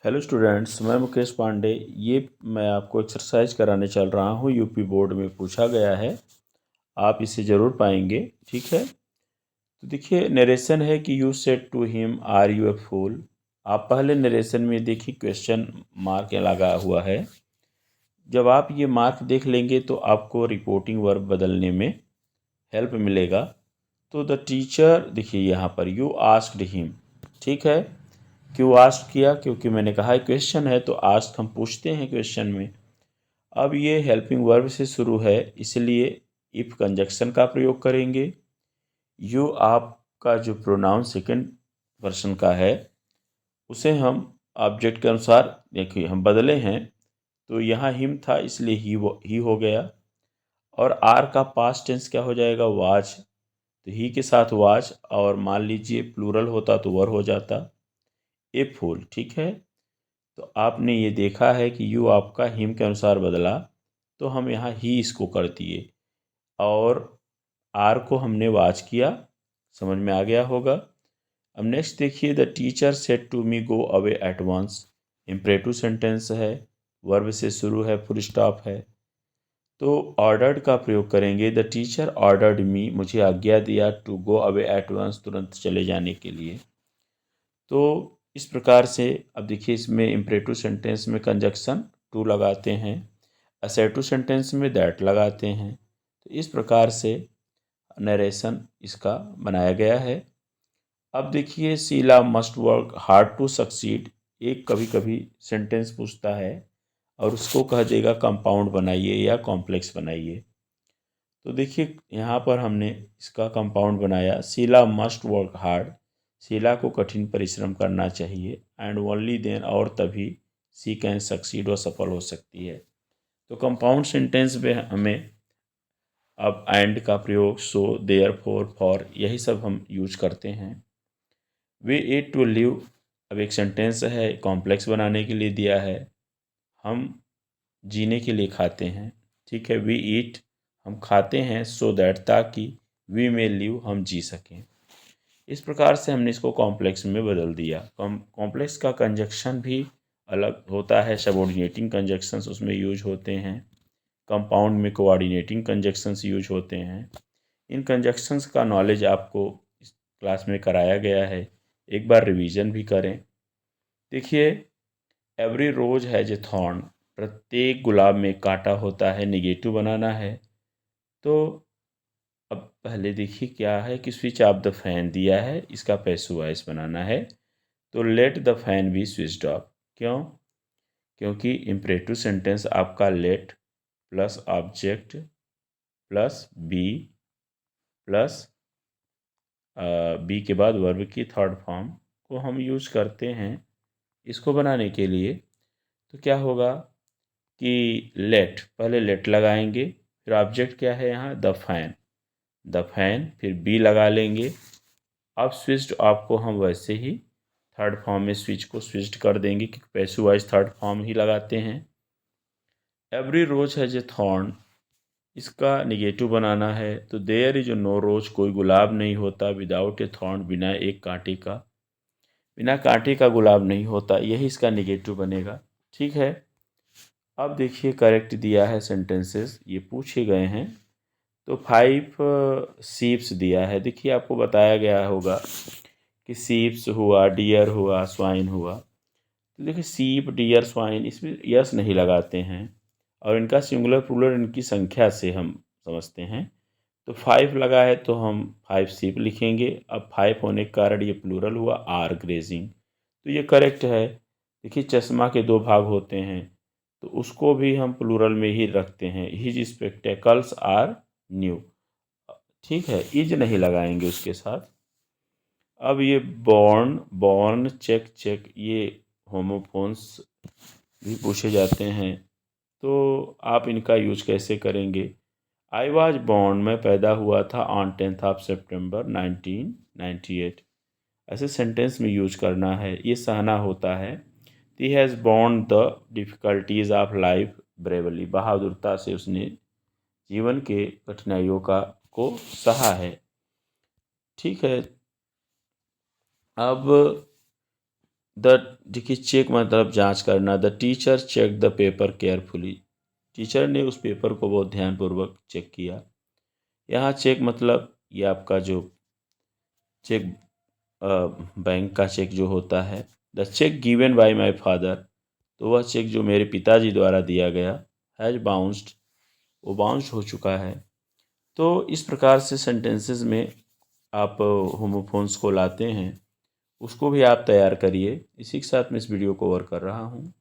Hello students, मैं मुकेश पांडे। ये मैं आपको एक्सरसाइज कराने चल रहा हूँ। यूपी बोर्ड में पूछा गया है, आप इसे ज़रूर पाएंगे। ठीक है, तो देखिए नरेशन है कि you said to him are you a fool. आप पहले नरेशन में देखिए क्वेश्चन मार्क लगा हुआ है। जब आप ये मार्क देख लेंगे तो आपको रिपोर्टिंग वर्ब बदलने में हेल्प मिलेगा। तो द टीचर देखिए यहाँ पर यू आस्क्ड हिम। ठीक है, क्यों आस्क किया? क्योंकि मैंने कहा क्वेश्चन है तो आस्क हम पूछते हैं क्वेश्चन में। अब ये हेल्पिंग वर्ब से शुरू है, इसलिए इफ कंजक्शन का प्रयोग करेंगे। यू आपका जो प्रोनाउन सेकंड पर्सन का है उसे हम ऑब्जेक्ट के अनुसार देखिए हम बदले हैं। तो यहाँ हिम था इसलिए ही हो गया। और आर का पास्ट टेंस क्या हो जाएगा? वाज। तो ही के साथ वाज, और मान लीजिए प्लूरल होता तो वर हो जाता ए फूल। ठीक है, तो आपने ये देखा है कि यू आपका हिम के अनुसार बदला, तो हम यहाँ ही इसको कर दिए और आर को हमने वाच किया। समझ में आ गया होगा। अब नेक्स्ट देखिए, the teacher said to me go away at once. Imperative sentence है, वर्ब से शुरू है, फुल स्टॉप है। तो ऑर्डर्ड का प्रयोग करेंगे। द टीचर ऑर्डर्ड मी, मुझे आज्ञा दिया, to go away at once, तुरंत चले जाने के लिए। तो इस प्रकार से अब देखिए इसमें इम्परेटिव सेंटेंस में कंजक्शन टू लगाते हैं, असर्टिव सेंटेंस में दैट लगाते हैं। तो इस प्रकार से नरेशन इसका बनाया गया है। अब देखिए, Sheela must work hard to succeed. एक कभी कभी सेंटेंस पूछता है और उसको कह देगा कंपाउंड बनाइए या कॉम्प्लेक्स बनाइए। तो देखिए यहाँ पर हमने इसका कंपाउंड बनाया। Sheela must work hard, Sheela को कठिन परिश्रम करना चाहिए। एंड ओनली देन, और तभी सी कैन सक्सीड, वो सफल हो सकती है। तो कंपाउंड सेंटेंस में हमें अब एंड का प्रयोग, सो, देयर फोर, फॉर, यही सब हम यूज करते हैं। वी ईट टू लिव, अब एक सेंटेंस है, कॉम्प्लेक्स बनाने के लिए दिया है। हम जीने के लिए खाते हैं। ठीक है, वी ईट, हम खाते हैं, सो दैट, ताकि, वी में लिव, हम जी सकें। इस प्रकार से हमने इसको कॉम्प्लेक्स में बदल दिया। कॉम्प्लेक्स का कंजक्शन भी अलग होता है, सबऑर्डिनेटिंग कंजक्शंस उसमें यूज होते हैं। कंपाउंड में कोऑर्डिनेटिंग कंजक्शंस यूज होते हैं। इन कंजक्शंस का नॉलेज आपको इस क्लास में कराया गया है, एक बार रिवीजन भी करें। देखिए, every rose has a thorn, प्रत्येक गुलाब में कांटा होता है, निगेटिव बनाना है। तो अब पहले देखिए क्या है कि स्विच ऑफ द फैन दिया है, इसका पैसिव वॉइस बनाना है। तो let the fan be switched off. क्यों? क्योंकि इम्परेटिव सेंटेंस आपका let plus object plus be plus be के बाद वर्ब की थर्ड फॉर्म को हम यूज करते हैं इसको बनाने के लिए। तो क्या होगा कि लेट, पहले लेट लगाएंगे, फिर ऑब्जेक्ट क्या है यहाँ? द फैन, द फैन, फिर बी लगा लेंगे। अब स्विच्ड ऑफ को हम वैसे ही थर्ड फॉर्म में स्विच को स्विच्ड कर देंगे, क्योंकि पैसिव वॉइस थर्ड फॉर्म ही लगाते हैं। Every rose has a thorn, इसका निगेटिव बनाना है। तो देयर इज नो रोज, कोई गुलाब नहीं होता, विदाउट ए थॉर्न, बिना एक कांटे का, बिना कांटे का गुलाब नहीं होता, यही इसका निगेटिव बनेगा। ठीक है, अब देखिए करेक्ट दिया है सेंटेंसेस, ये पूछे गए हैं। तो 5 सीप्स दिया है। देखिए आपको बताया गया होगा कि सीप्स हुआ, डियर हुआ, स्वाइन हुआ। तो देखिए सीप, डियर, स्वाइन, इसमें यस नहीं लगाते हैं और इनका सिंगुलर प्लूरल इनकी संख्या से हम समझते हैं। तो 5 लगा है तो हम 5 सीप लिखेंगे। अब 5 होने के कारण ये प्लूरल हुआ, आर ग्रेजिंग, तो ये करेक्ट है। देखिए चश्मा के दो भाग होते हैं तो उसको भी हम प्लूरल में ही रखते हैं, हिज स्पेक्टेकल्स आर न्यू। ठीक है, इज नहीं लगाएंगे उसके साथ। अब ये बॉर्न, बॉर्न, चेक, चेक, ये होमोफोन्स भी पूछे जाते हैं, तो आप इनका यूज कैसे करेंगे? आई वॉज बॉर्न, मैं पैदा हुआ था, ऑन 10th ऑफ September 1998। ऐसे सेंटेंस में यूज करना है। ये सहना होता है। He has borne the difficulties of life bravely, बहादुरता से उसने जीवन के कठिनाइयों का को सहा है। ठीक है, अब देखिए चेक मतलब जांच करना। The teacher check the paper carefully. Teacher ने उस पेपर को बहुत ध्यानपूर्वक चेक किया। यहाँ चेक मतलब ये आपका जो चेक बैंक का चेक जो होता है। The cheque given by my father, तो वह चेक जो मेरे पिताजी द्वारा दिया गया, हैज बाउंस्ड, वो बाउंस हो चुका है। तो इस प्रकार से सेंटेंसेस में आप होमोफोन्स को लाते हैं, उसको भी आप तैयार करिए। इसी के साथ मैं इस वीडियो को ओवर कर रहा हूँ।